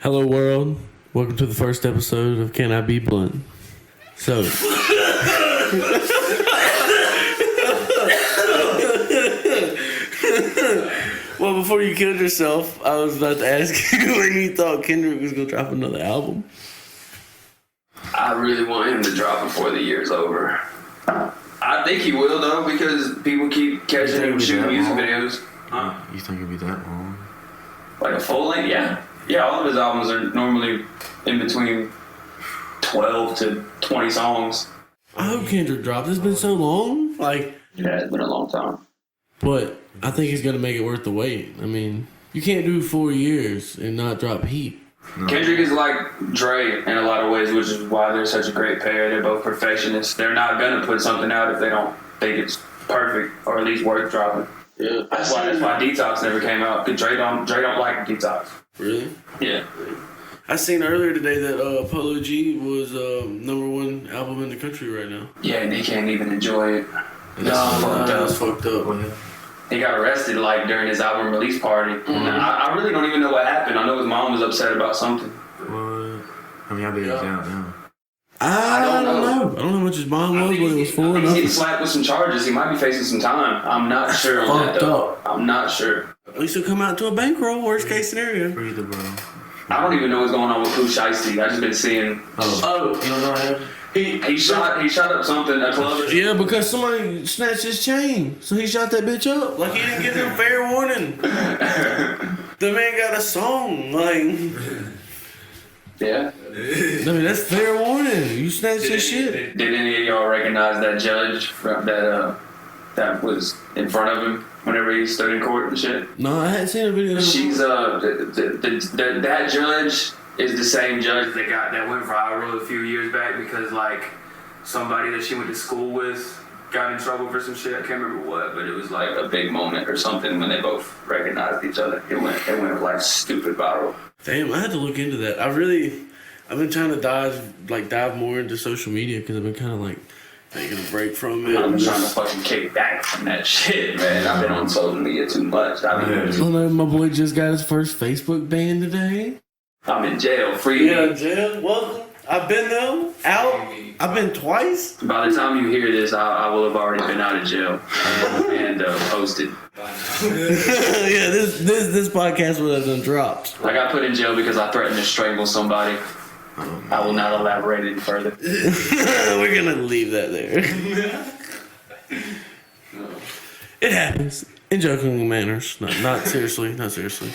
Hello world, welcome to the first episode of Can I Be Blunt? So, well, before you killed yourself, I was about to ask you when you thought Kendrick was going to drop another album. I really want him to drop before the year's over. I think he will, though, because people keep catching him shooting music videos. Huh? You think it'd be that long? Like a full length? Yeah. Yeah, all of his albums are normally in between 12 to 20 songs. I hope Kendrick drops. It's been so long. Like, Yeah, it's been a long time. but I think he's going to make it worth the wait. I mean, you can't do 4 years and not drop heat. No. Kendrick is like Dre in a lot of ways, which is why they're such a great pair. They're both perfectionists. They're not going to put something out if they don't think it's perfect or at least worth dropping. Yeah. That's why Detox never came out, because Dre don't like Detox. Really? Yeah. I seen earlier today that Polo G was #1 album in the country right now. Yeah, and he can't even enjoy it. That's fucked up. He got arrested like during his album release party. And I really don't even know what happened. I know his mom was upset about something. What? I mean, I bet he's out now. I don't know. I don't know how much his mom was, what it was for. He's getting slapped with some charges. He might be facing some time. I'm not sure on that, though. I'm not sure. At least he'll come out to a bankroll, worst case scenario. Breather, bro. I don't even know what's going on with Pooh Shiesty. I just been seeing. Oh, You don't know him? He shot up something, a club. yeah, because somebody snatched his chain, so he shot that bitch up. Like, he didn't give him fair warning. The man got a song, like... Yeah. I mean, that's fair warning. You snatched his shit. Did any of y'all recognize that judge that was in front of him whenever he stood in court and shit? No, I hadn't seen a video. She's that judge is the same judge that went viral a few years back because like somebody that she went to school with got in trouble for some shit. I can't remember what, but it was like a big moment or something when they both recognized each other. It went like stupid viral. Damn, I had to look into that. I've been trying to dive more into social media because I've been kind of like taking a break from it. I'm trying to fucking kick back from that shit, man. I've been on social media too much. I know my boy just got his first Facebook ban today. I'm in jail, free. Yeah, jail. Welcome. I've been though out. I've been twice. By the time you hear this, I will have already been out of jail and posted. Yeah, this podcast would have done dropped. I got put in jail because I threatened to strangle somebody. I will not elaborate any further. We're gonna leave that there. It happens in joking manners. Not seriously. Not seriously.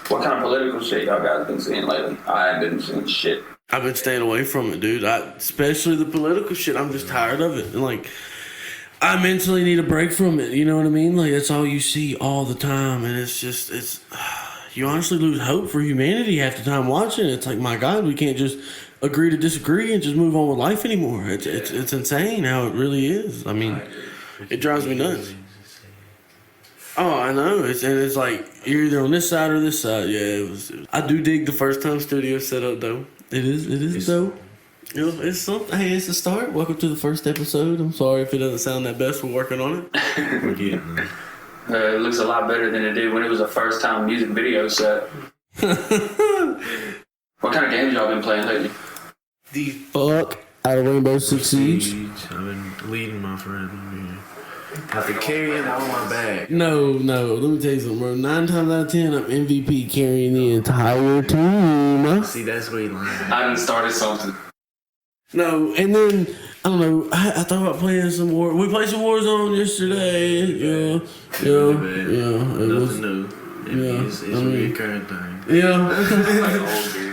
What kind of political shit y'all guys been seeing lately? I haven't been seeing shit. I've been staying away from it, dude. Especially the political shit. I'm just tired of it. And like, I mentally need a break from it. You know what I mean? Like, that's all you see all the time. And it's you honestly lose hope for humanity half the time watching it. It's like, my God, we can't just agree to disagree and just move on with life anymore. It's insane how it really is. I mean, it drives me nuts. Oh, I know. It's like, you're either on this side or this side. Yeah, I do dig the first time studio setup, though. It is dope. You know, it's something. Hey, it's a start. Welcome to the first episode. I'm sorry if it doesn't sound that best. We're working on it. We're getting there. It looks a lot better than it did when it was a first time music video set. What kind of games y'all been playing lately? The fuck out of Rainbow Six Siege. I've been leading my friend. Have to carry it on my back. No. Let me tell you something, bro. 9 times out of 10, I'm MVP carrying the entire team. See, that's where you lying. I done started something. No, and then I don't know. I thought about playing some War. We played some Warzone yesterday. Yeah. Nothing new. It's a recurrent thing. Yeah.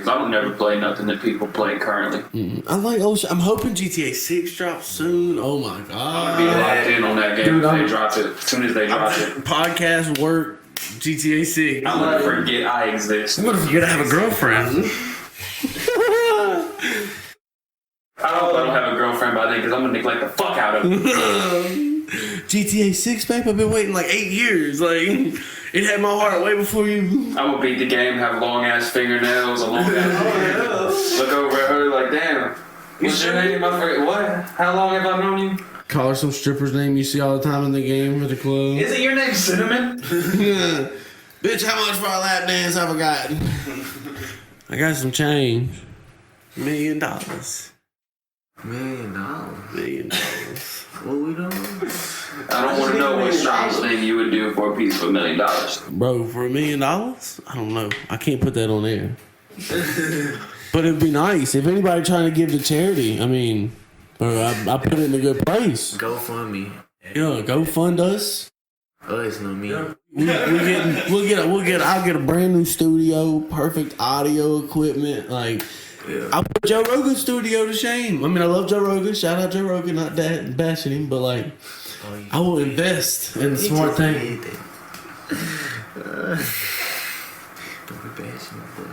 I would never play nothing that people play currently. I like I'm hoping GTA 6 drops soon. Oh my God. Be locked in on that game. Dude, if they drop it. As soon as they drop it. Podcast, work, GTA 6. I'm gonna forget I exist. I'm gonna forget I have a girlfriend. I hope I don't have a girlfriend by then because I'm gonna neglect the fuck out of it. GTA 6, babe? I've been waiting like 8 years. Like, it had my heart way before you. I'm gonna beat the game, have long ass fingernails, a long ass look over at her like, damn, what's your name? What? How long have I known you? Call her some stripper's name you see all the time in the game at the club. Isn't your name Cinnamon? Yeah. Bitch, how much for a lap dance have I got? I got some change. $1 million. $1 million. $1 million. What we doing? I don't want to know what strongest thing you would do for a piece of $1 million. Bro, for $1 million? I don't know. I can't put that on air. But it'd be nice. If anybody trying to give to charity, I mean, bro, I put it in a good place. Go fund me. Yeah, go fund us. It's not me. I'll get a brand new studio, perfect audio equipment. Like, Yeah. I'll put Joe Rogan's studio to shame. I mean, I love Joe Rogan. Shout out Joe Rogan, not that bashing him, but like, I will invest in smart things. Don't be bashing my boy.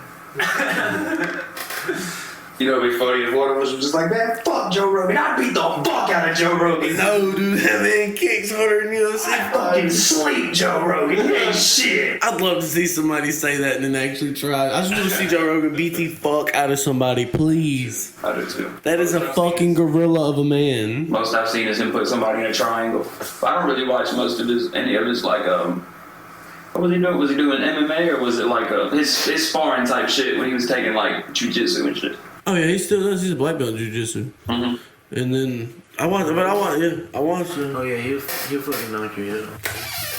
You know, it'd be funny if one of us was just like, man, fuck Joe Rogan. I'd beat the fuck out of Joe Rogan. No, dude, that man kicks harder than UFC. I fucking sleep Joe Rogan. He ain't shit. I'd love to see somebody say that and then actually try. I just want to see Joe Rogan beat the fuck out of somebody, please. I do too. That is a fucking gorilla of a man. Most I've seen is him put somebody in a triangle. I don't really watch most of any of his, like, what was he doing? Was he doing MMA or was it like his sparring type shit when he was taking like jujitsu and shit? Oh yeah, he still does. He's a black belt in jiu-jitsu. Mm-hmm. And then I watched it. Oh yeah, he'll fucking knock you out.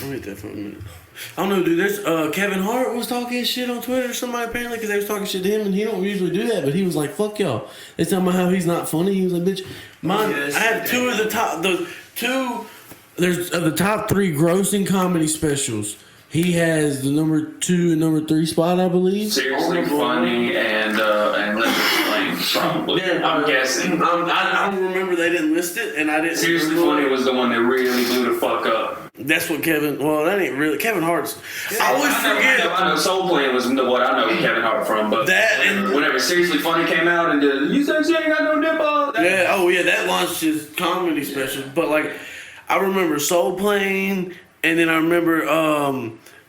I'll wait there for a minute. I don't know, dude. There's Kevin Hart was talking shit on Twitter or somebody apparently because they was talking shit to him and he don't usually do that, but he was like, "Fuck y'all." They talking about how he's not funny. He was like, "Bitch, I had two of the top. There's the top 3 grossing comedy specials. He has the number 2 and number 3 spot, I believe. Seriously Funny and Limit Flame, probably. Yeah, I'm guessing. I don't remember they didn't list it, and I didn't. Seriously Funny was the one that really blew the fuck up. That's what Kevin. Well, that ain't really Kevin Hart's. I always forget. I know Soul Plane was what I know Kevin Hart from, but that and whenever Seriously Funny came out and did, you said she ain't got no nipple. Yeah, oh yeah, that launched his comedy special. But like, I remember Soul Plane, and then I remember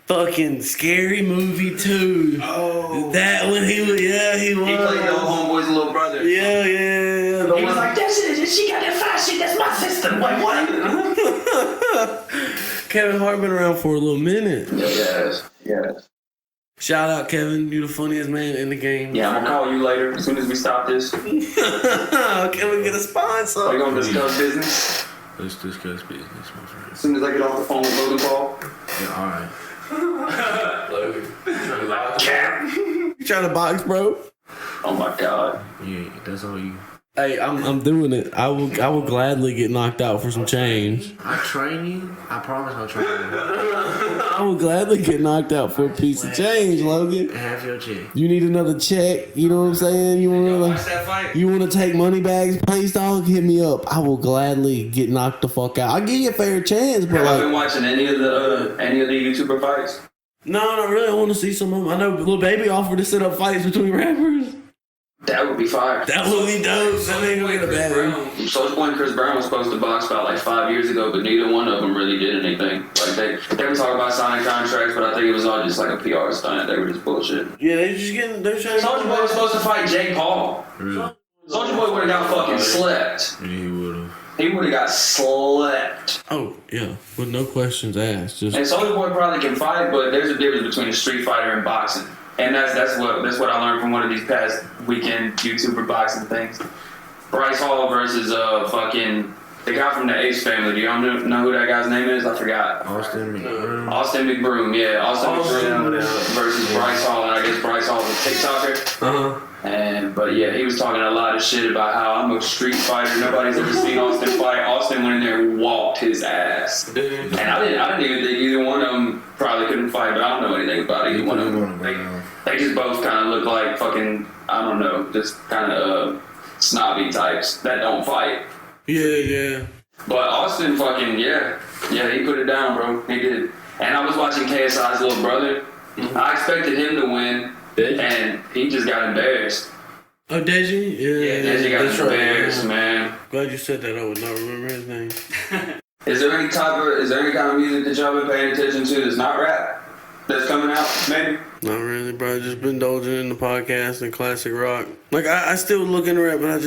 fucking Scary Movie 2. Oh, that when he was. He played the homeboy's little brother. Yeah. He was like, she got that fast shit. That's my system. Wait, what? Kevin Hart been around for a little minute. Yes. Shout out Kevin, you the funniest man in the game. Yeah, I'm gonna call you later as soon as we stop this. Can we get a sponsor? We're gonna discuss business. Let's discuss business, my friend. As soon as I get off the phone with Logan Paul. Yeah, alright. Cap. You trying to box, bro? Oh my god. Yeah, that's all you. Hey, I'm doing it. I will gladly get knocked out for some change. I train you. I promise I'll train you. I will gladly get knocked out for a piece of change, Logan. Half your check. You need another check. You know what I'm saying? You want to take money bags, place dog? Hit me up. I will gladly get knocked the fuck out. I'll give you a fair chance, but Have I been like, watching any of the YouTuber fights? no, not really. I want to see some of them. I know Lil Baby offered to set up fights between rappers. That would be fire. That would be dope. That ain't gonna get a bad one. Soulja Boy and Chris Brown was supposed to box about like 5 years ago, but neither one of them really did anything. Like they were talking about signing contracts, but I think it was all just like a PR stunt. They were just bullshit. Yeah, they're trying to. Soulja Boy was supposed to fight Jake Paul. Really? Soulja Boy would have got fucking slept. Yeah, he would've. He would have got slept. Oh yeah, with no questions asked. Just And Soulja Boy probably can fight, but there's a difference between a street fighter and boxing. And that's what I learned from one of these past weekend YouTuber boxing things. Bryce Hall versus fucking the guy from the Ace family. Do y'all know who that guy's name is? I forgot. Austin McBroom. Austin McBroom, yeah. Austin McBroom versus Bryce Hall, and I guess Bryce Hall's a TikToker. But yeah, he was talking a lot of shit about how I'm a street fighter. Nobody's ever seen Austin fight. Austin went in there and walked his ass. And I didn't even think either one of them probably couldn't fight, but I don't know anything about either one of them. They just both kind of look like fucking, I don't know, just kind of snobby types that don't fight. yeah. But Austin fucking, yeah, he put it down, bro. He did. And I was watching KSI's little brother. I expected him to win. And he just got embarrassed. Oh, Deji? Yeah, Deji got embarrassed, man. Glad you said that. I would not remember his name. Is there any kind of music that y'all been paying attention to that's not rap? That's coming out, maybe? Not really, bro. Just been indulging in the podcast and classic rock. Like, I still look into rap, but I've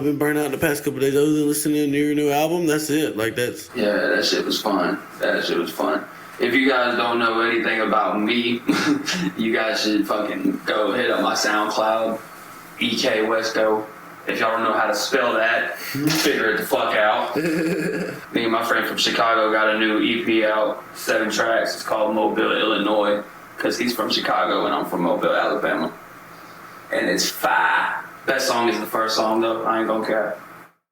been burnt out the past couple days. Other than listening to your new album, that's it. Like, that's... Yeah, that shit was fun. If you guys don't know anything about me, you guys should fucking go hit up my SoundCloud, EKwesco. If y'all don't know how to spell that, figure it the fuck out. Me and my friend from Chicago got a new EP out, 7 tracks. It's called Mobile, Illinois, because he's from Chicago and I'm from Mobile, Alabama. And it's fire. Best song is the first song though. I ain't gonna care.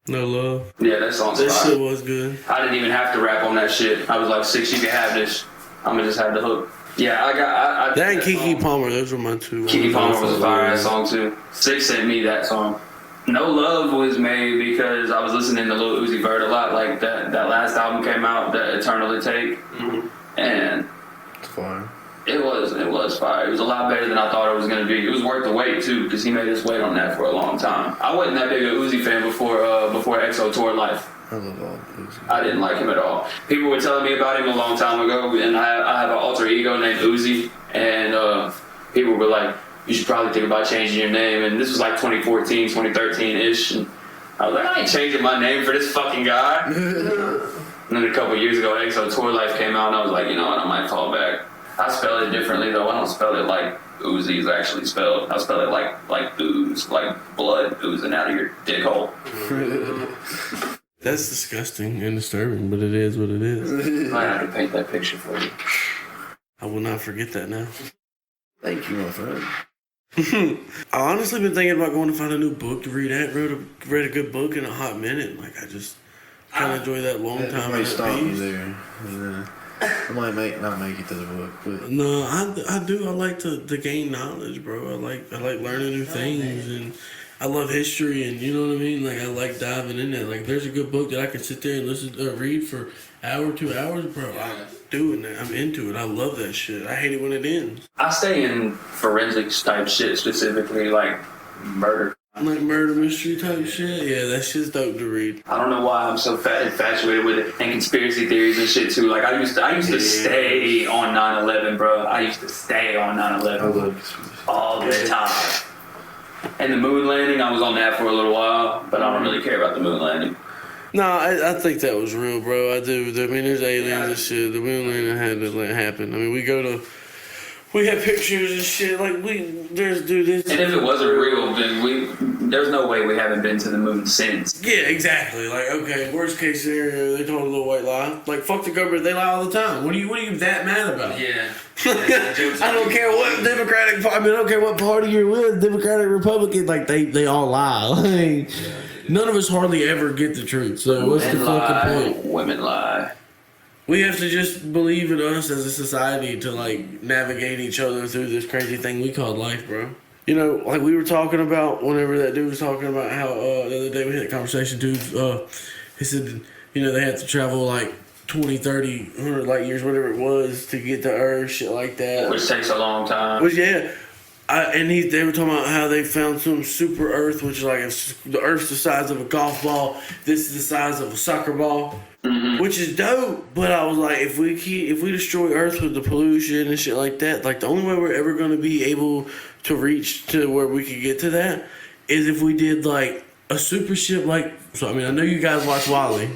No love. Yeah, that song's That fire. shit was good. I didn't even have to rap on that shit. I was like, 6, you can have this. I'm gonna just have the hook. Yeah, I That and Kiki Palmer, those were my two. Kiki Palmer was a fire ass song too. 6 sent me that song. No Love was made because I was listening to Lil Uzi Vert a lot. Like that last album came out, the Eternally Take, and It's fine. it was fire. It was a lot better than I thought it was gonna be. It was worth the wait too, because he made us wait on that for a long time. I wasn't that big a Uzi fan before EXO Tour Life. I love all Uzi. I didn't like him at all. People were telling me about him a long time ago, and I have an alter ego named Uzi, and people were like, you should probably think about changing your name. And this was like 2014, 2013-ish. And I was like, I ain't changing my name for this fucking guy. And then a couple years ago, EXO Tour Life came out, and I was like, you know what, I might fall back. I spell it differently, though. I don't spell it like Uzi is actually spelled. I spell it like ooze, like blood oozing out of your dick hole. That's disgusting and disturbing, but it is what it is. I have to paint that picture for you. I will not forget that now. Thank you, my friend. I honestly been thinking about going to find a new book to read. I hadn't read a good book in a hot minute. Like I just kind of enjoy that long time. I might at stop you peace. there. I might not make it to the book, but No, I do. I like to gain knowledge, bro. I like learning new things, and I love history, and you know what I mean. Like I like diving in there. Like there's a good book that I can sit there and read for hour, 2 hours, bro. I'm doing that. I'm into it. I love that shit. I hate it when it ends. I stay in forensics type shit, specifically like murder. Like murder mystery type shit. Yeah, that shit's dope to read. I don't know why I'm so infatuated with it, and conspiracy theories and shit too. Like I used to stay on 9/11, bro. I used to stay on 9/11 all the time. And the moon landing, I was on that for a little while, but I don't really care about the moon landing. No, I think that was real, bro. I do. I mean, there's aliens and shit. The moon landing had to happen. I mean, we have pictures and shit. Like there's. And if it wasn't real, then there's no way we haven't been to the moon since. Yeah, exactly. Like, okay, worst case scenario, they told a little white lie. Like, fuck the government, they lie all the time. What are you that mad about? Yeah. I don't care what Democratic, I don't care what party you're with, Democratic, Republican, like, they all lie. Like, none of us hardly ever get the truth. So what's the fucking point? Women lie. We have to just believe in us as a society to, like, navigate each other through this crazy thing we call life, bro. You know, like we were talking about whenever that dude was talking about how the other day we had a conversation too. He said, you know, they had to travel like 20, 30, 100 light years, whatever it was, to get to Earth, shit like that. Which takes a long time. Which, yeah. They were talking about how they found some super Earth, which is like the Earth's the size of a golf ball. This is the size of a soccer ball. Mm-hmm. Which is dope, but I was like, if we destroy Earth with the pollution and shit like that, like the only way we're ever going to be able to reach to where we could get to that is if we did like a super ship. Like, so I mean, I know you guys watch WALL-E.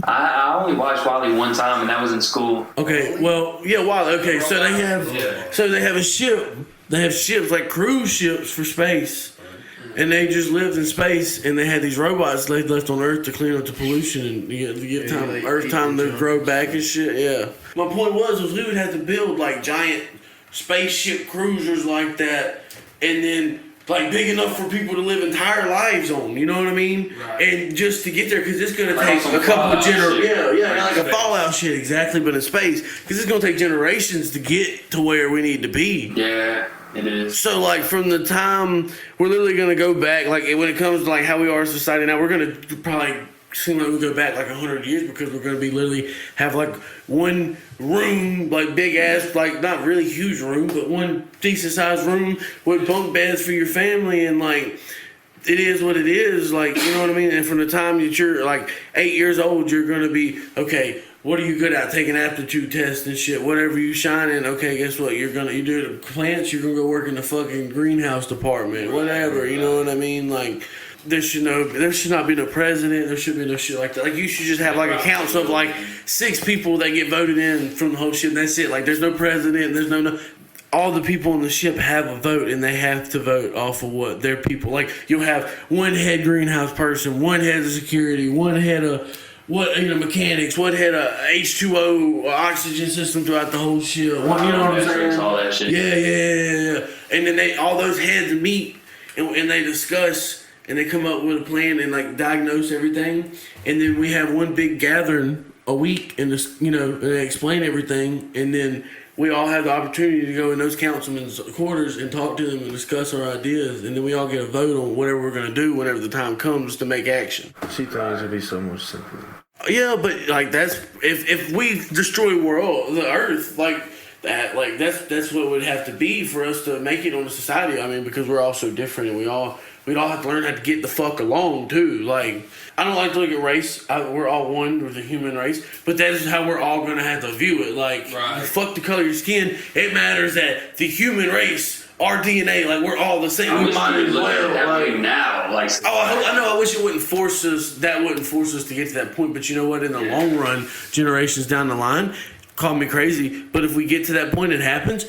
I only watched WALL-E one time, and that was in school. Okay, well, yeah, WALL-E. Okay, so they have a ship. They have ships like cruise ships for space. And they just lived in space, and they had these robots they left on Earth to clean up the pollution and give Earth time to grow back and shit. Yeah. My point was we would have to build like giant spaceship cruisers like that, and then like big enough for people to live entire lives on. You know what I mean? Right. And just to get there, because it's gonna take a couple of generations. Yeah, like a Fallout shit, exactly, but in space, because it's gonna take generations to get to where we need to be. Yeah. It is. So, like, from the time we're literally going to go back, like, when it comes to, like, how we are as society now, we're going to probably seem like we go back, like, 100 years because we're going to be literally have, like, one room, like, big-ass, like, not really huge room, but one decent-sized room with bunk beds for your family, and, like, it is what it is, like, you know what I mean? And from the time that you're, like, 8 years old, you're going to be, okay, what are you good at? Taking aptitude tests and shit. Whatever you shine in, okay, guess what? You do the plants, you're gonna go work in the fucking greenhouse department. Whatever, you know what I mean? Like, there should not be no president. There should be no shit like that. Like you should just have like a council of like 6 people that get voted in from the whole ship. And that's it. Like there's no president. There's no. All the people on the ship have a vote, and they have to vote off of what their people like. You'll have one head greenhouse person, one head of security, one head of mechanics, one head of H2O oxygen system throughout the whole ship. You know what I'm saying? All that shit. Yeah. And then all those heads meet and they discuss and they come up with a plan and like diagnose everything. And then we have one big gathering a week and and they explain everything, and then we all have the opportunity to go in those councilmen's quarters and talk to them and discuss our ideas, and then we all get a vote on whatever we're going to do whenever the time comes to make action. She thought it would be so much simpler. Yeah, but like that's if we destroy the Earth, like that, like that's what it would have to be for us to make it on the society. I mean, because we're all so different, and we'd all have to learn how to get the fuck along too. Like I don't like to look at race. We're all one with the human race, but that is how we're all gonna have to view it. Like fuck the color of your skin. It matters that the human race, our DNA, like we're all the same. We might look at it that way now. Like I know. I wish it wouldn't force us. That wouldn't force us to get to that point. But you know what? In the long run, generations down the line, call me crazy, but if we get to that point, it happens.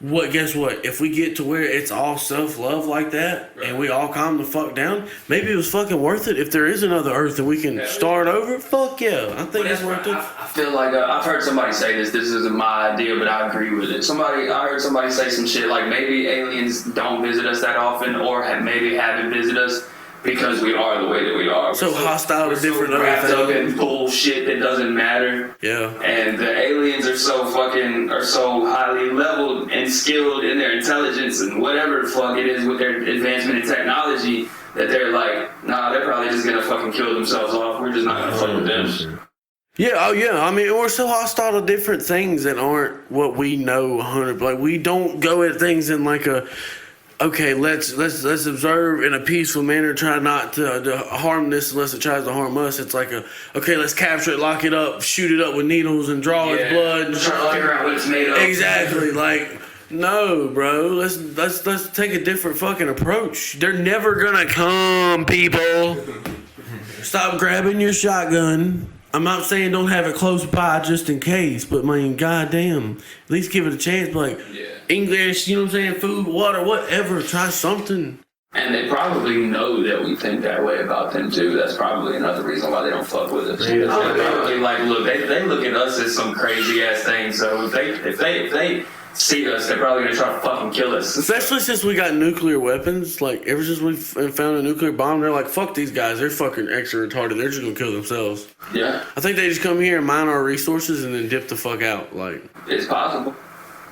Guess what? If we get to where it's all self-love like that, and we all calm the fuck down, maybe it was fucking worth it. If there is another Earth and we can start over, fuck yeah. I think it's worth it. I feel like I've heard somebody say this isn't my idea, but I agree with it. I heard somebody say some shit like maybe aliens don't visit us that often, or maybe haven't visited us because we are the way that we are. So hostile to different wrapped up things. in bullshit that doesn't matter. Yeah. And the aliens are so highly leveled and skilled in their intelligence and whatever the fuck it is with their advancement in technology that they're like, nah, they're probably just gonna fucking kill themselves off. We're just not gonna fuck with them. Yeah, I mean, we're so hostile to different things that aren't what we know 100. Like, we don't go at things in like a, okay, let's observe in a peaceful manner, try not to harm this unless it tries to harm us. It's like okay, let's capture it, lock it up, shoot it up with needles and draw its blood. And try to figure out what it's made of. Exactly, like, no, bro, let's take a different fucking approach. They're never gonna come, people. Stop grabbing your shotgun. I'm not saying don't have it close by just in case, but I mean, goddamn, at least give it a chance. Like English, you know what I'm saying? Food, water, whatever. Try something. And they probably know that we think that way about them too. That's probably another reason why they don't fuck with us. They're probably like, look, they look at us as some crazy ass thing. So if they see us, they're probably gonna try to fucking kill us. Especially since we got nuclear weapons. Like, ever since we found a nuclear bomb, they're like, fuck these guys. They're fucking extra retarded. They're just gonna kill themselves. Yeah. I think they just come here and mine our resources and then dip the fuck out. Like, it's possible.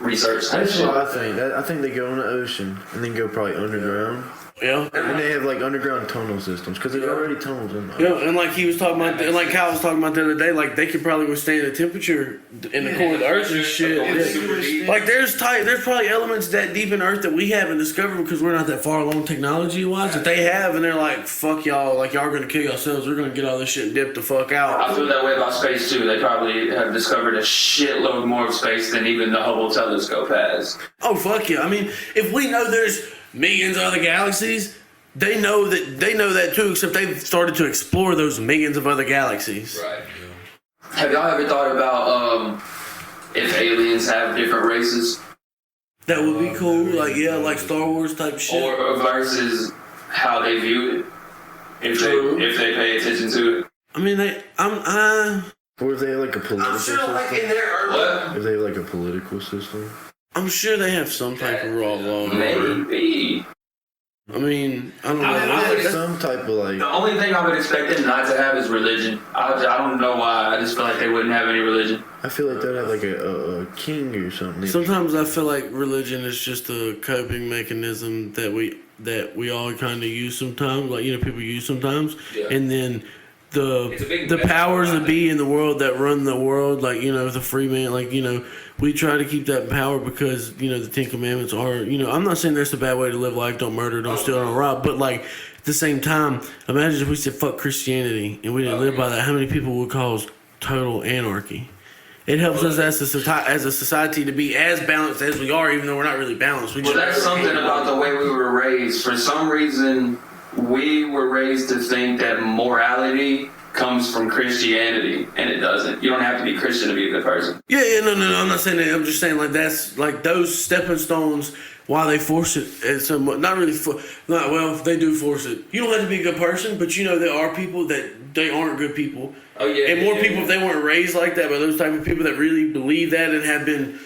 Research. That's what I think. I think they go in the ocean and then go probably underground. Yeah. And they have like underground tunnel systems because there's already tunnels in there. Yeah, and like he was talking about, and like Kyle was talking about the other day, like they could probably withstand the temperature in the core of the Earth and shit. Yeah. Like there's probably elements that deep in Earth that we haven't discovered because we're not that far along technology wise that they have, and they're like, fuck y'all, like y'all are gonna kill yourselves. We're gonna get all this shit and dip the fuck out. I feel that way about space too. They probably have discovered a shitload more of space than even the Hubble telescope has. Oh fuck yeah! I mean, if we know there's millions of other galaxies, they know that too, except they've started to explore those millions of other galaxies. Right. Have y'all ever thought about if aliens have different races? That would be cool. Like, yeah, like Star Wars type shit. Or versus how they view it. If they pay attention to it. I mean, Or if they have like a political system. Like in their what? If they have like a political system. I'm sure they have some type of raw law. Maybe. I mean, I don't know. I mean, some type of like. The only thing I would expect them not to have is religion. I don't know why. I just feel like they wouldn't have any religion. I feel like they'd have like a king or something. Sometimes I feel like religion is just a coping mechanism that we all kind of use sometimes. Like, you know, people use sometimes, and then the powers that be in the world that run the world, like, you know, the free man, like, you know, we try to keep that power because, you know, the 10 Commandments are, you know, I'm not saying that's a bad way to live life, don't murder, don't steal, don't rob, but like at the same time, imagine if we said fuck Christianity and we didn't live by that, how many people would cause total anarchy? It helps us as a society to be as balanced as we are, even though we're not really balanced. That's something about the way we were raised. For some reason, we were raised to think that morality comes from Christianity, and it doesn't. You don't have to be Christian to be a good person. No. I'm not saying that. I'm just saying like that's like those stepping stones. Why they force it? And so not really. Well, they do force it. You don't have to be a good person, but you know there are people that they aren't good people. Oh yeah. And more people if they weren't raised like that by those type of people that really believe that and have been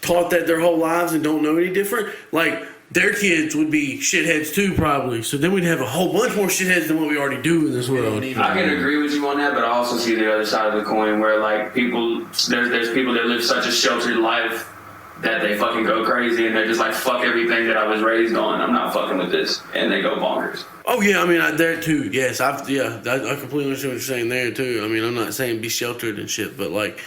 taught that their whole lives and don't know any different. Like their kids would be shitheads too, probably. So then we'd have a whole bunch more shitheads than what we already do in this world. I can agree with you on that, but I also see the other side of the coin where like people, there's people that live such a sheltered life that they fucking go crazy and they're just like, fuck everything that I was raised on. I'm not fucking with this, and they go bonkers. Oh yeah, I mean there too. Yes, I completely understand what you're saying there too. I mean I'm not saying be sheltered and shit, but like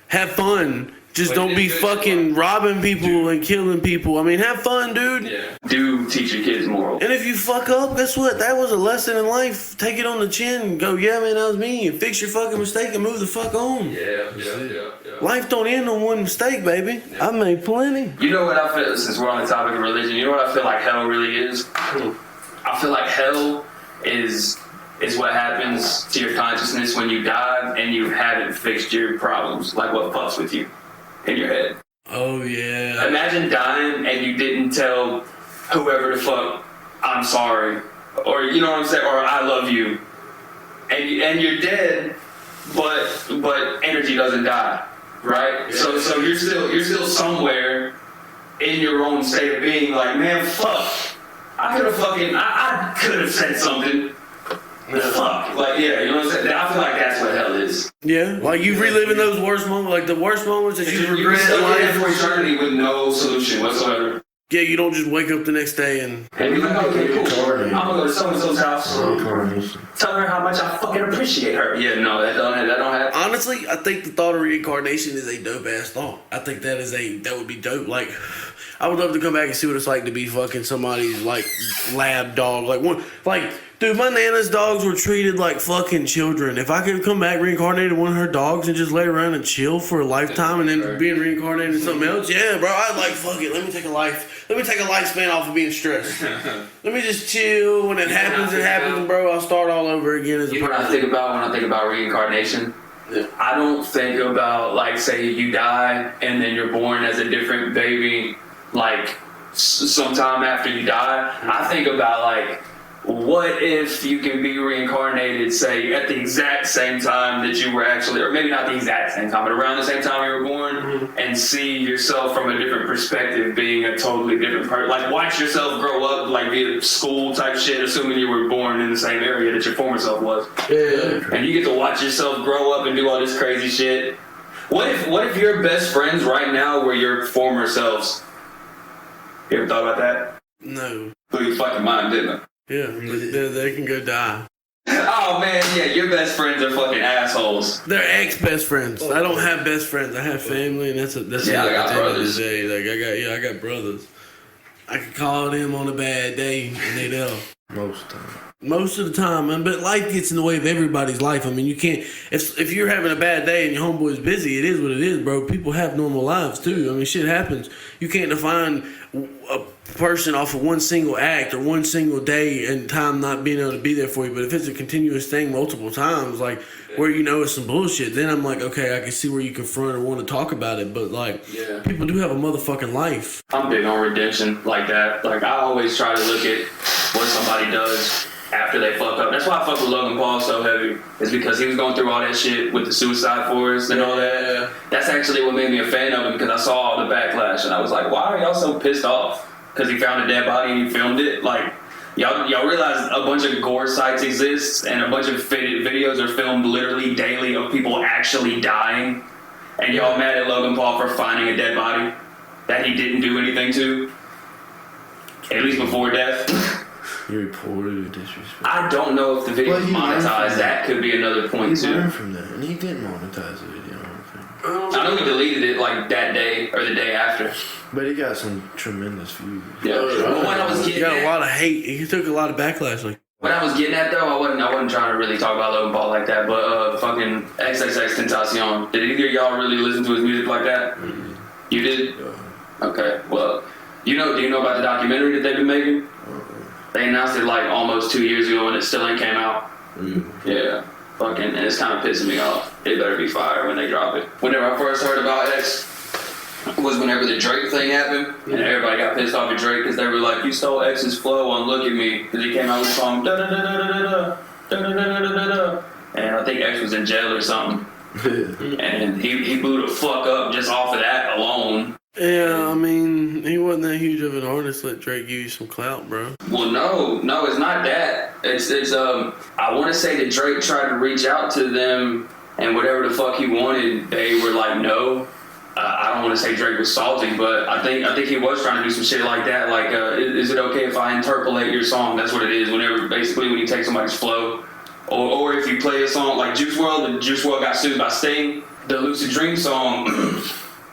have fun. Just don't be fucking robbing people and killing people. I mean, have fun, dude. Yeah. Do teach your kids morals. And if you fuck up, guess what? That was a lesson in life. Take it on the chin and go, yeah, man, that was me. And fix your fucking mistake and move the fuck on. Yeah. Life don't end on one mistake, baby. Yeah. I've made plenty. You know what I feel, since we're on the topic of religion, you know what I feel like hell really is? I feel like hell is what happens to your consciousness when you die and you haven't fixed your problems. Like what fucks with you in your head. Oh yeah. Imagine dying and you didn't tell whoever the fuck I'm sorry, or you know what I'm saying, or I love you, and you're dead, but energy doesn't die, right? Yeah. So you're still somewhere in your own state of being, like, man, fuck, I could have said something. Fuck. Like, yeah, you know what I'm saying? I feel like that's what hell is. Yeah, like you reliving those worst moments, like the worst moments that you regret in life. For eternity with no solution whatsoever. Yeah, you don't just wake up the next day and be like, okay, cool. I'm gonna go to so-and-so's house. Tell her how much I fucking appreciate her. Yeah, no, that don't happen. Honestly, I think the thought of reincarnation is a dope ass thought. I think that would be dope. Like, I would love to come back and see what it's like to be fucking somebody's like lab dog. Dude, my Nana's dogs were treated like fucking children. If I could come back reincarnated one of her dogs and just lay around and chill for a lifetime and then being reincarnated in something else, yeah, bro, I'd like, fuck it. Let me take a lifespan off of being stressed. Let me just chill. When it happens, bro. I'll start all over again as a person. You know what I think about when I think about reincarnation? Yeah. I don't think about, like, say you die and then you're born as a different baby, like, sometime after you die. I think about, like, what if you can be reincarnated, say, at the exact same time that you were actually, or maybe not the exact same time, but around the same time you were born, and see yourself from a different perspective, being a totally different person. Like, watch yourself grow up, like, via school type shit, assuming you were born in the same area that your former self was. Yeah. And you get to watch yourself grow up and do all this crazy shit. What if your best friends right now were your former selves? You ever thought about that? No. Blew your fucking mind, didn't it? Yeah, they can go die. Oh man, yeah, your best friends are fucking assholes. They're ex-best friends. I don't have best friends. I have family, and that's yeah, I got brothers. I got brothers. I can call them on a bad day, and they know. Most of the time, man. But life gets in the way of everybody's life. I mean, you can't. If you're having a bad day and your homeboy's busy, it is what it is, bro. People have normal lives too. I mean, shit happens. You can't define a person off of one single act or one single day and time not being able to be there for you. But if it's a continuous thing multiple times, like where you know it's some bullshit, then I'm like, okay, I can see where you confront or want to talk about it. But like, people do have a motherfucking life. I'm big on redemption like that. Like, I always try to look at what somebody does after they fuck up. That's why I fuck with Logan Paul so heavy. Is because he was going through all that shit with the Suicide Forest and all that. That's actually what made me a fan of him, because I saw all the backlash and I was like, why are y'all so pissed off? Because he found a dead body and he filmed it. Like, y'all realize a bunch of gore sites exist and a bunch of videos are filmed literally daily of people actually dying, and y'all mad at Logan Paul for finding a dead body that he didn't do anything to, at least before death. He reported disrespect. I don't know if the video was monetized. That could be another point too. He learned from that, and he didn't monetize the video. I know he deleted it like that day or the day after. But he got some tremendous views. Yeah. When I was getting he got a lot of hate. He took a lot of backlash. Like, when I was getting at though, I wasn't trying to really talk about Logan Paul like that. But fucking XXXTentacion. Did either of y'all really listen to his music like that? Mm-hmm. You did? Yeah. Okay. Well, do you know about the documentary that they've been making? They announced it like almost 2 years ago and it still ain't came out. Yeah. Fucking, and it's kind of pissing me off. It better be fire when they drop it. Whenever I first heard about X was whenever the Drake thing happened, and everybody got pissed off at Drake because they were like, you stole X's flow on Look at Me, because he came out with the song da da da da da da da da da da da, and I think X was in jail or something, and he blew the fuck up just off of that alone. Yeah, I mean, he wasn't that huge of an artist. Let Drake give you some clout, bro. Well, no, it's not that. It's I want to say that Drake tried to reach out to them, and whatever the fuck he wanted, they were like, no. I don't want to say Drake was salty, but I think he was trying to do some shit like that. Like, is it okay if I interpolate your song? That's what it is. Whenever basically when you take somebody's flow, or if you play a song like Juice WRLD, and Juice WRLD got sued by Sting, the Lucid Dream song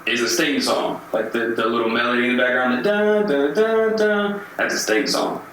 is a Sting song. Like the little melody in the background, the dun dun dun dun. That's a Sting song.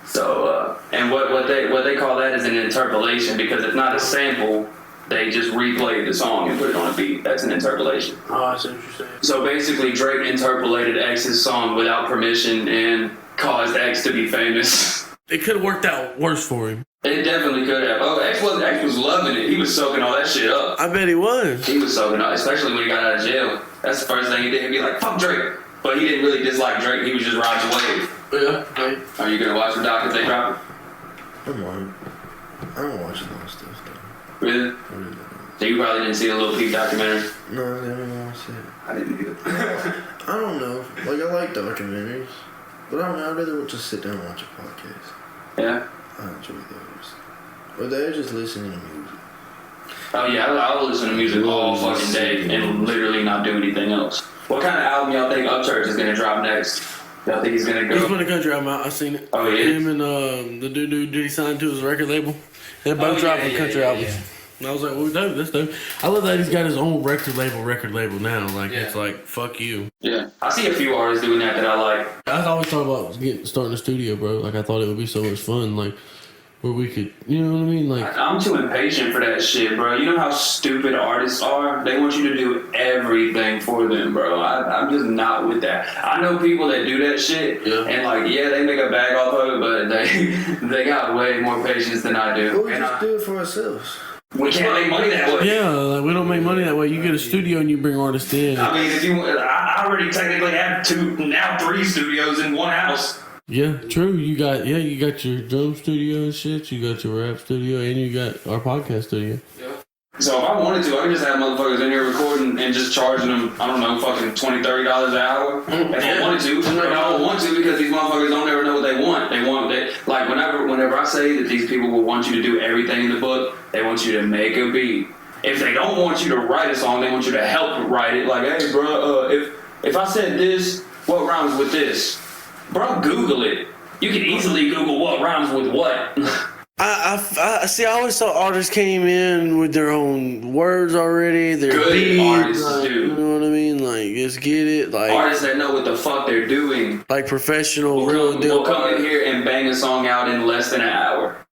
So and what they call that is an interpolation, because it's not a sample. They just replayed the song and put it on a beat. That's an interpolation. Oh, I see what you're saying. So basically, Drake interpolated X's song without permission and caused X to be famous. It could have worked out worse for him. It definitely could have. Oh, X was loving it. He was soaking all that shit up. I bet he was. He was soaking up, especially when he got out of jail. That's the first thing he did. He'd be like, fuck Drake. But he didn't really dislike Drake. He was just riding the wave. Yeah, right. Are you going to watch the doc if they drop it? I don't watch a lot of stuff, though. Really? So you probably didn't see the Lil Peep documentary? No, I didn't watch it. I didn't either. I don't know. Like, I like documentaries. But I don't know. I'd rather just sit down and watch a podcast. Yeah? I enjoy those. Or they're just listening to music. Oh yeah, I'll listen to music all fucking day and literally not do anything else. What kind of album y'all think Upchurch is gonna drop next? Y'all think he's gonna go? He's put a country album out. I seen it. Oh yeah. Him and the dude he signed to his record label. They both dropping country albums. Yeah. And I was like, well, dope, that's dope. I love that he's got his own record label now. Like, it's like, fuck you. Yeah. I see a few artists doing that I like. I always thought about starting a studio, bro. Like, I thought it would be so much fun. Like, where we could, you know what I mean? Like, I'm too impatient for that shit, bro. You know how stupid artists are? They want you to do everything for them, bro. I'm just not with that. I know people that do that shit, and like, they make a bag off of it, but they got way more patience than I do. But we just do it for ourselves. We can't make money that way. Yeah, like, we don't make money that way. You get a studio and you bring artists in. I mean, if you, I already technically have 3 studios in one house. Yeah, true. You got your drum studio and shit. You got your rap studio, and you got our podcast studio. Yeah. So if I wanted to, I could just have motherfuckers in here recording and just charging them, I don't know, fucking $20, $30 an hour. If I wanted to. But I don't want to, because these motherfuckers don't ever know what they want. Like whenever I say that these people will want you to do everything in the book, they want you to make a beat. If they don't want you to write a song, they want you to help write it. Like, hey, bro, if I said this, what rhymes with this? Bro, Google it. You can easily Google what rhymes with what. I see. I always thought artists came in with their own words already. Their good beats, artists like, do. You know what I mean? Like, just get it. Like, artists that know what the fuck they're doing. Like professional, real deal. Will come in here and bang a song out in less than an hour.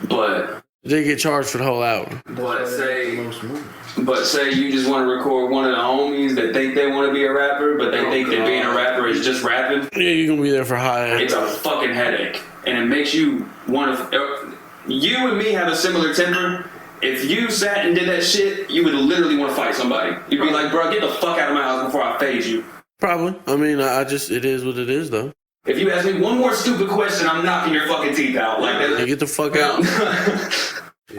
But they get charged for the whole hour. But say you just want to record one of the homies that think they want to be a rapper, but they think that being a rapper is just rapping. Yeah, you're gonna be there for high. It's a fucking headache, and it makes you want to. You and me have a similar temper. If you sat and did that shit, you would literally want to fight somebody. You'd be like, bro, get the fuck out of my house before I phase you. Probably. I mean, it is what it is, though. If you ask me one more stupid question, I'm knocking your fucking teeth out. Like that. Hey, get the fuck out.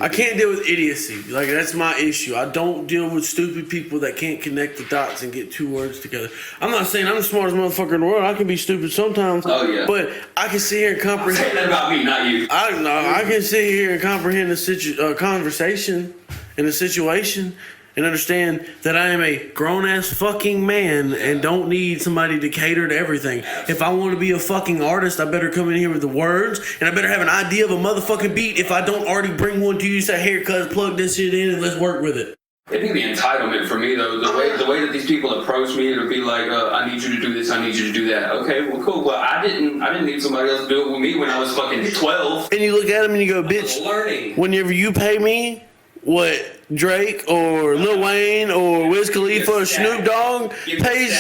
I can't deal with idiocy. Like, that's my issue. I don't deal with stupid people that can't connect the dots and get 2 words together. I'm not saying I'm the smartest motherfucker in the world. I can be stupid sometimes. Oh, yeah. But I can sit here and comprehend. Say that about me, not you. I can sit here and comprehend a conversation and a situation and understand that I am a grown-ass fucking man and don't need somebody to cater to everything. If I want to be a fucking artist, I better come in here with the words, and I better have an idea of a motherfucking beat. If I don't already bring one to you, say, here, cuz, plug this shit in and let's work with it. I think the entitlement for me, though, the way that these people approach me, it'll be like, I need you to do this, I need you to do that. Okay, well, cool. Well, I didn't need somebody else to do it with me when I was fucking 12. And you look at them and you go, bitch, learning. Whenever you pay me what Drake or Lil Wayne or Wiz Khalifa or Snoop Dogg pays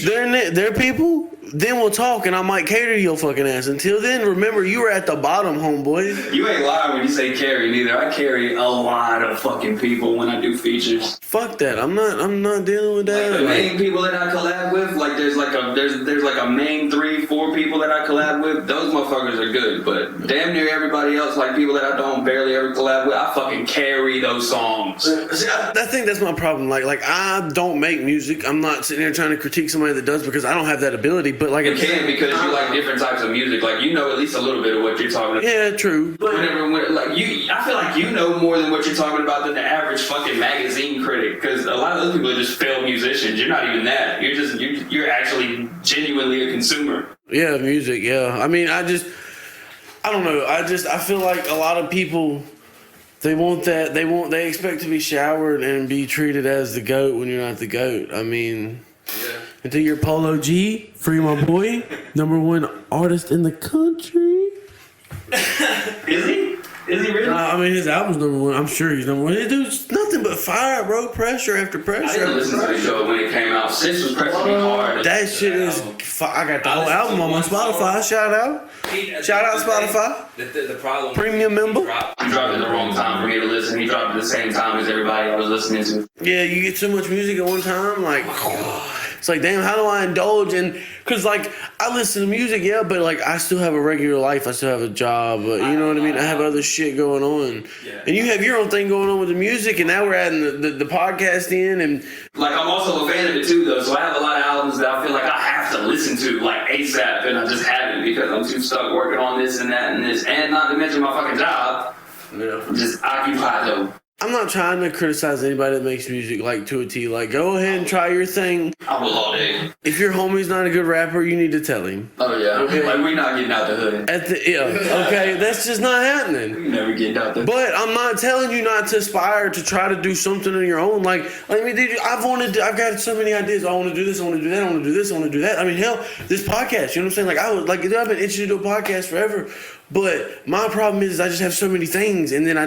their people, then we'll talk and I might cater to your fucking ass. Until then, remember, you were at the bottom, homeboy. You ain't lying when you say carry neither. I carry a lot of fucking people when I do features. Fuck that. I'm not dealing with that. Like the main people that I collab with, like there's like a main 3-4 people that I collab with. Those motherfuckers are good, but damn near everybody else, like people that I don't barely ever collab with, I fucking carry those songs. See, I think that's my problem. Like I don't make music. I'm not sitting there trying to critique somebody that does because I don't have that ability. But like you can because you like different types of music. Like you know at least a little bit of what you're talking about. Yeah, true. But I feel like you know more than what you're talking about than the average fucking magazine critic. Because a lot of those people are just failed musicians. You're not even that. You're actually genuinely a consumer. Yeah, music. Yeah. I mean, I don't know. I feel like a lot of people. They want that. They expect to be showered and be treated as the GOAT when you're not the GOAT. I mean, until you're Polo G, free my boy, #1 artist in the country. Is he? Is he really? I mean, his album's #1. I'm sure he's #1. This dude's nothing but fire, bro. Pressure after pressure. I didn't listen to the show when it came out. 6 was pressing me hard. That shit is. I got the whole album on my Spotify. Shout out Spotify. The problem. Premium member. He dropped it at the wrong time for me to listen. He dropped it at the same time as everybody I was listening to. Yeah, you get so much music at one time, like it's like, damn, how do I indulge in? Cause like I listen to music, yeah, but like I still have a regular life. I still have a job. You know what I mean? I have other shit going on, and you have your own thing going on with the music. And now we're adding the podcast in, and like I'm also a fan of it too, though. So I have a lot of albums that I feel like I have to listen to like ASAP, and I just haven't because I'm too stuck working on this and that and this, and not to mention my fucking job. I'm just occupied though. I'm not trying to criticize anybody that makes music like to a T. Like, go ahead and try your thing. I will all day. If your homie's not a good rapper, you need to tell him. Oh yeah, okay. Like we're not getting out the hood. Okay, that's just not happening. We never getting out the hood. But I'm not telling you not to aspire to try to do something on your own. Like I mean, dude, I've got so many ideas. I want to do this. I want to do that. I want to do this. I want to do that. I mean, hell, this podcast. You know what I'm saying? Like I've been itching to do a podcast forever. But my problem is I just have so many things, and then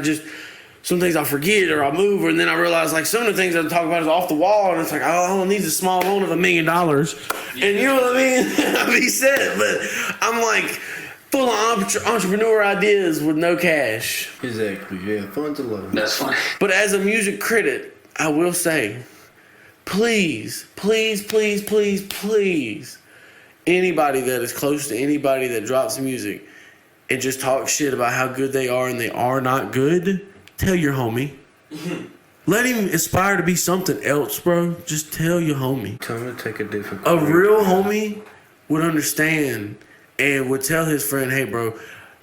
some things I forget or I move, and then I realize like some of the things I talk about is off the wall, and it's like, all I need is a small loan of $1 million, and you know what I mean? I be set, but I'm like full of entrepreneur ideas with no cash. Exactly, yeah, fun to love. That's fine. But as a music critic, I will say, please, anybody that is close to anybody that drops music and just talks shit about how good they are and they are not good, tell your homie. Let him aspire to be something else, bro. Just tell your homie. Tell him to take a different A real homie would understand and would tell his friend, hey, bro,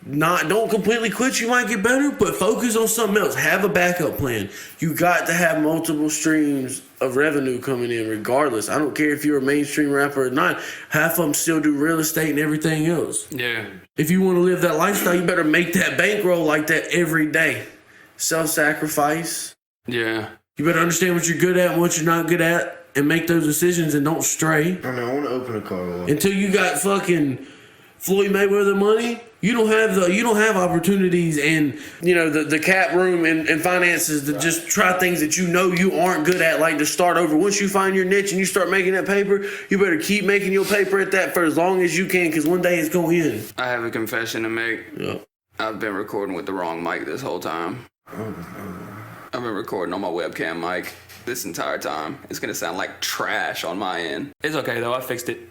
don't completely quit. You might get better, but focus on something else. Have a backup plan. You got to have multiple streams of revenue coming in regardless. I don't care if you're a mainstream rapper or not. Half of them still do real estate and everything else. Yeah. If you want to live that lifestyle, you better make that bankroll like that every day. Self-sacrifice. Yeah. You better understand what you're good at and what you're not good at and make those decisions and don't stray. I know, I want to open a car lot. Until you got fucking Floyd Mayweather money, you don't have opportunities and the cap room and finances to just try things that you aren't good at, like to start over. Once you find your niche and you start making that paper, you better keep making your paper at that for as long as you can, because one day it's going in. I have a confession to make. Yeah. I've been recording with the wrong mic this whole time. I've been recording on my webcam mic this entire time. It's gonna sound like trash on my end. It's okay though, I fixed it.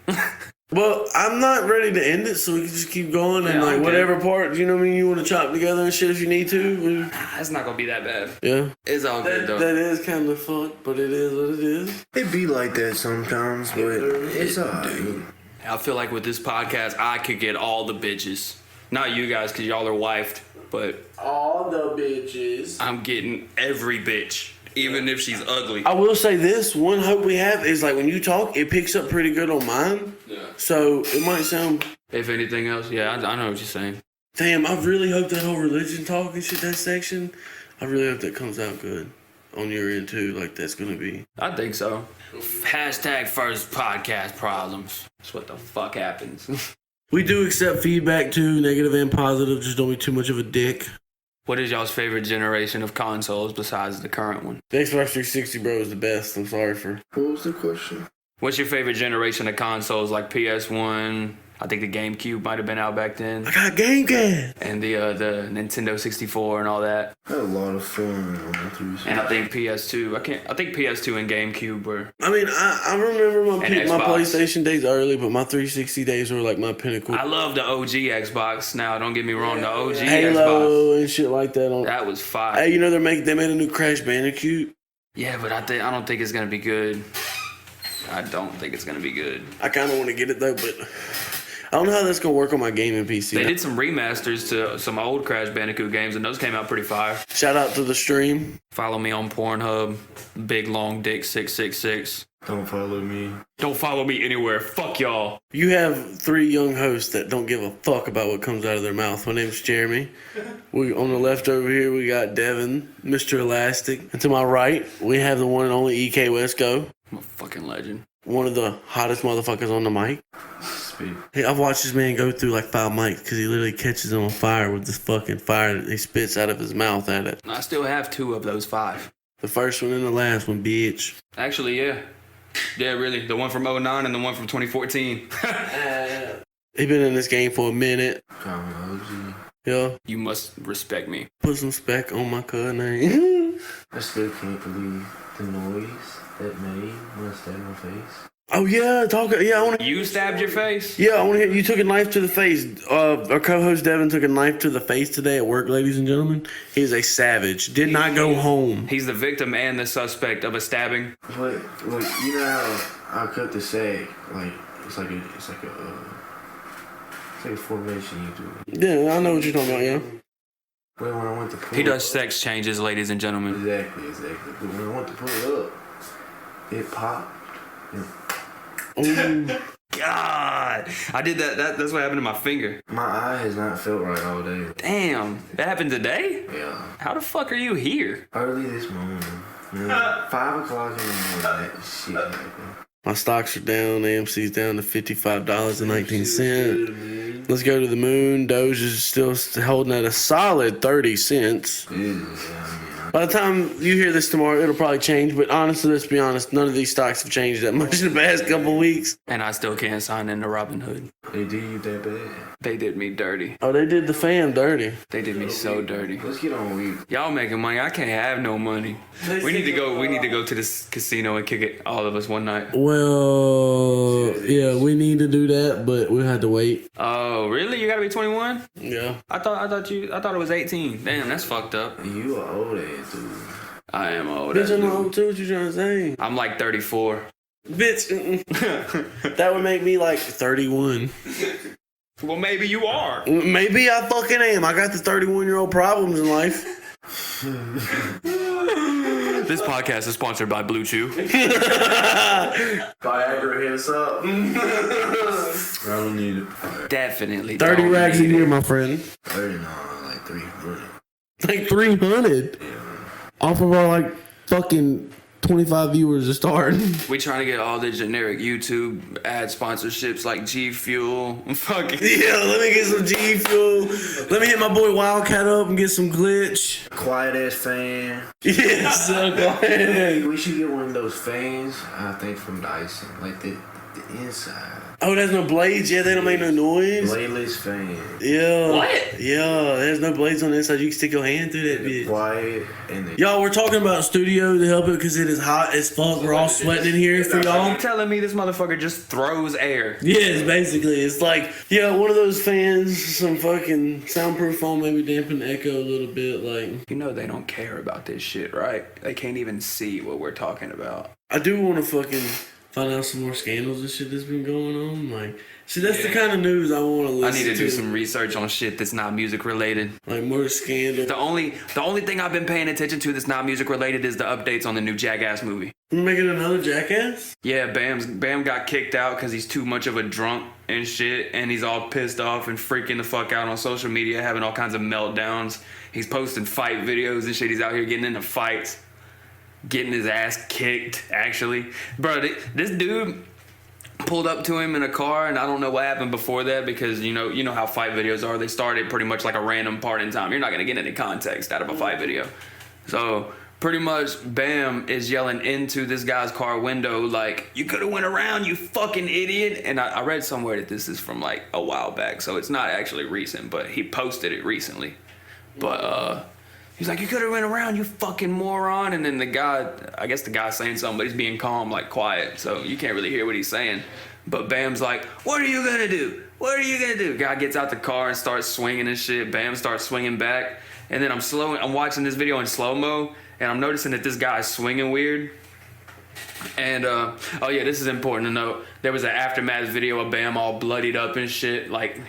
Well, I'm not ready to end it, so we can just keep going and like whatever part, you want to chop together and shit if you need to. It's not gonna be that bad. Yeah. It's all good though. That is kind of fucked, but it is what it is. It be like that sometimes, but it's alright. I feel like with this podcast, I could get all the bitches. Not you guys, because y'all are wifed, but all the bitches. I'm getting every bitch, even if she's ugly. I will say this, one hope we have is like when you talk, it picks up pretty good on mine. Yeah. So it might sound... If anything else, yeah, I know what you're saying. Damn, I really hope that whole religion talk and shit, that section, I really hope that comes out good on your end too, like that's going to be... I think so. Hashtag first podcast problems. That's what the fuck happens. We do accept feedback too, negative and positive. Just don't be too much of a dick. What is y'all's favorite generation of consoles besides the current one? The Xbox 360, bro, is the best. I'm sorry for... What was the question? What's your favorite generation of consoles? Like PS1. I think the GameCube might have been out back then. I got Game Gas. And the Nintendo 64 and all that. I had a lot of fun on my 360. And I think PS2. I think PS2 and GameCube were. I mean, I remember my Xbox. PlayStation days early, but my 360 days were like my pinnacle. I love the OG Xbox. Now, don't get me wrong, the OG Halo Xbox. and shit like that. That was fire. Hey, you know they made a new Crash Bandicoot. Yeah, but I don't think it's gonna be good. I don't think it's gonna be good. I kind of want to get it though, but I don't know how that's gonna work on my gaming PC. They did some remasters to some old Crash Bandicoot games, and those came out pretty fire. Shout out to the stream. Follow me on Pornhub, Big Long Dick 666. Don't follow me. Don't follow me anywhere. Fuck y'all. You have 3 young hosts that don't give a fuck about what comes out of their mouth. My name's Jeremy. We on the left over here we got Devin, Mr. Elastic, and to my right we have the one and only EKwesco. I'm a fucking legend. One of the hottest motherfuckers on the mic. Speed. Hey, I've watched this man go through like 5 mics because he literally catches them on fire with this fucking fire that he spits out of his mouth at it. I still have 2 of those 5. The first one and the last one, bitch. Actually, yeah. Yeah, really. The one from 2009 and the one from 2014. He been in this game for a minute. OG. Yeah. You must respect me. Put some spec on my cut name. I still can't believe the noise that made when I stabbed my face. Oh yeah, I want to. You stabbed your face? Yeah, I want to hear. You took a knife to the face. Our co-host Devin took a knife to the face today at work, ladies and gentlemen. He's a savage. Did not go home. He's the victim and the suspect of a stabbing. But you know how I cut the sag? Like it's like a formation you do. Yeah, I know what you're talking about. Yeah. But when I went to pull He does sex changes, ladies and gentlemen. Exactly. But when I went to pull it up, it popped. Ooh. God, I did that. That's what happened to my finger. My eye has not felt right all day. Damn, that happened today? Yeah. How the fuck are you here? Early this morning. 5 o'clock in the morning, that shit happened. My stocks are down. AMC's down to $55.19. Let's go to the moon. Doge is still holding at a solid 30 cents. By the time you hear this tomorrow, it'll probably change. But honestly, let's be honest, none of these stocks have changed that much in the past couple weeks. And I still can't sign into Robinhood. They did you that bad? They did me dirty. Oh, they did the fam dirty. They did me so dirty. Let's get on weed. Y'all making money. I can't have no money. We need to go to this casino and kick it, all of us, one night. Well, yeah, we need to do that, but we'll have to wait. Oh, really? You gotta be 21? Yeah. I thought it was 18. Damn, that's fucked up. You are old ass dude. I am old. Bitch, I'm old too. What you trying to say? I'm like 34. Bitch, that would make me like 31. Well, maybe you are. Maybe I fucking am. I got the 31-year-old problems in life. This podcast is sponsored by Blue Chew. Viagra, hit us up. I don't need it. Definitely. 30 don't racks a need year, it. my friend. 30, no, like 300. Like 300. Yeah. Off of our like fucking 25 viewers to start. We trying to get all the generic YouTube ad sponsorships like G Fuel. Fucking Yeah, let me get some G Fuel. Let me hit my boy Wildcat up and get some glitch. Quiet ass fan. Yes, so go ahead. We should get one of those fans, I think, from Dyson. Like the inside. Oh, there's no blades? Yeah, they don't make no noise? Bladeless fan. Yeah. What? Yeah, there's no blades on the inside. You can stick your hand through that bitch. Quiet and the Y'all, we're talking about a studio to help it because it is hot as fuck. We're all sweating in here for y'all. You telling me this motherfucker just throws air? Yes, basically. It's like, yeah, one of those fans, some fucking soundproof foam, maybe dampen the echo a little bit. Like, You know they don't care about this shit, right? They can't even see what we're talking about. I do want to fucking find out some more scandals and shit that's been going on. Like, see, that's the kind of news I want to listen I to. need to do some research on shit that's not music related. Like, more scandal. The only thing I've been paying attention to that's not music related is the updates on the new Jackass movie. We're making another Jackass? Yeah, Bam got kicked out because he's too much of a drunk and shit, and he's all pissed off and freaking the fuck out on social media, having all kinds of meltdowns. He's posting fight videos and shit. He's out here getting into fights, getting his ass kicked, actually. Bro, this dude pulled up to him in a car, and I don't know what happened before that because you know how fight videos are. They started pretty much like a random part in time. You're not going to get any context out of a fight video. So pretty much Bam is yelling into this guy's car window like, you could have went around, you fucking idiot. And I read somewhere that this is from like a while back, so it's not actually recent, but he posted it recently. But he's like, you could have went around, you fucking moron. And then the guy, I guess the guy's saying something, but he's being calm, like quiet, so you can't really hear what he's saying. But Bam's like, what are you gonna do? What are you gonna do? Guy gets out the car and starts swinging and shit. Bam starts swinging back. And then I'm watching this video in slow-mo, and I'm noticing that this guy's swinging weird. And, oh yeah, this is important to note. There was an aftermath video of Bam all bloodied up and shit. Like,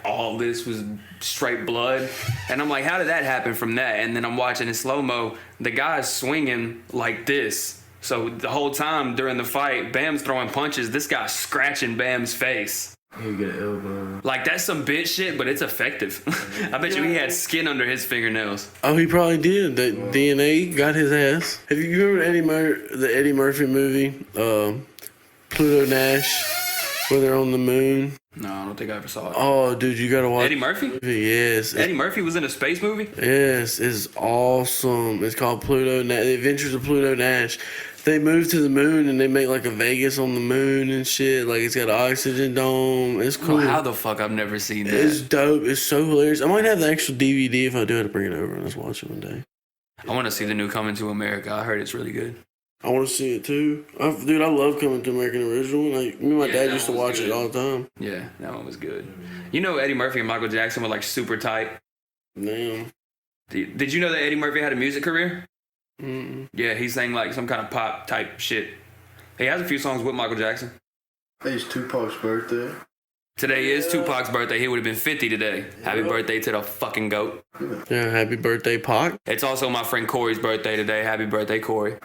all this was straight blood. And I'm like, how did that happen from that? And then I'm watching in slow-mo, the guy's swinging like this. So the whole time during the fight, Bam's throwing punches. This guy's scratching Bam's face. You get an elbow. Like, that's some bitch shit, but it's effective. I bet you he had skin under his fingernails. Oh, he probably did. That DNA got his ass. Have you remember the Eddie Murphy movie, Pluto Nash, where they're on the moon? No, I don't think I ever saw it. Oh, dude, you gotta watch Eddie Murphy? Yes. Eddie Murphy was in a space movie? Yes, it's awesome. It's called Pluto Nash, The Adventures of Pluto Nash. They move to the moon and they make like a Vegas on the moon and shit. Like, it's got an oxygen dome. It's cool. Oh, how the fuck I've never seen that? It's dope. It's so hilarious. I might have the actual DVD if I do have to bring it over and let's watch it one day. I want to see the new Coming to America. I heard it's really good. I want to see it too. Dude, I love Coming to American Original. Like, me and my dad used to watch it all the time. Yeah, that one was good. You know, Eddie Murphy and Michael Jackson were like super tight. Damn. Did you know that Eddie Murphy had a music career? Mm-mm. Yeah, he sang like some kind of pop type shit. He has a few songs with Michael Jackson. It's Tupac's birthday. Today is Tupac's birthday. He would have been 50 today. Happy birthday to the fucking GOAT. Yeah, happy birthday, Pac. It's also my friend Corey's birthday today. Happy birthday, Corey.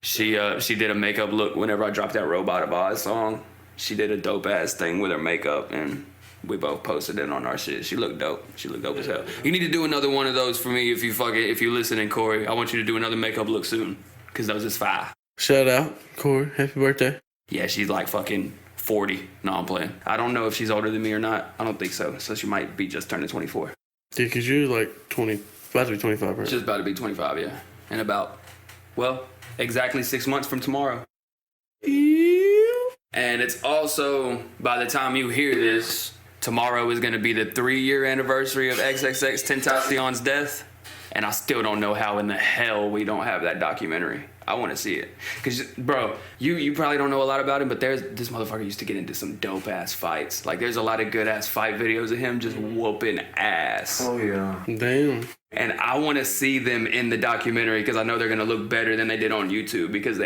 She did a makeup look whenever I dropped that Robot of Oz song. She did a dope ass thing with her makeup, and we both posted it on our shit. She looked dope. She looked dope as hell. You need to do another one of those for me if you listening, Corey. I want you to do another makeup look soon, because those is fire. Shout out, Corey. Happy birthday. Yeah, she's like fucking 40. No, I'm playing. I don't know if she's older than me or not. I don't think so. So she might be just turning 24. Yeah, because you're like 20, about to be 25, right? She's about to be 25, yeah. In about, well, exactly 6 months from tomorrow. And it's also, by the time you hear this, tomorrow is going to be the 3-year anniversary of XXX Tentacion's death. And I still don't know how in the hell we don't have that documentary. I want to see it. Because, bro, you probably don't know a lot about him, but this motherfucker used to get into some dope-ass fights. Like, there's a lot of good-ass fight videos of him just whooping ass. Oh, yeah. Damn. And I want to see them in the documentary because I know they're going to look better than they did on YouTube because the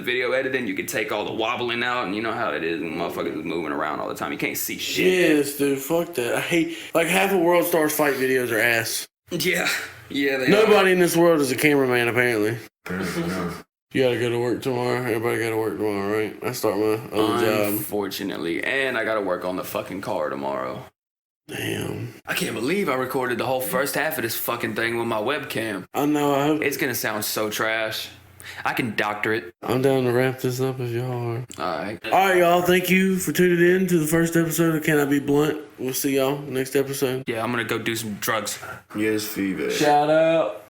video editing, you can take all the wobbling out, and you know how it is, and motherfuckers is moving around all the time. You can't see shit. Yes, dude, fuck that. I hate, like, half of World Stars fight videos are ass. Yeah. Yeah, Nobody in this world is a cameraman, apparently. No. You gotta go to work tomorrow. Everybody gotta work tomorrow, right? I start my other job. Unfortunately. And I gotta work on the fucking car tomorrow. Damn. I can't believe I recorded the whole first half of this fucking thing with my webcam. I know, I hope. It's gonna sound so trash. I can doctor it. I'm down to wrap this up if y'all are. Alright. Alright, y'all. Thank you for tuning in to the first episode of Can I Be Blunt? We'll see y'all next episode. Yeah, I'm gonna go do some drugs. Yes, feedback. Shout out.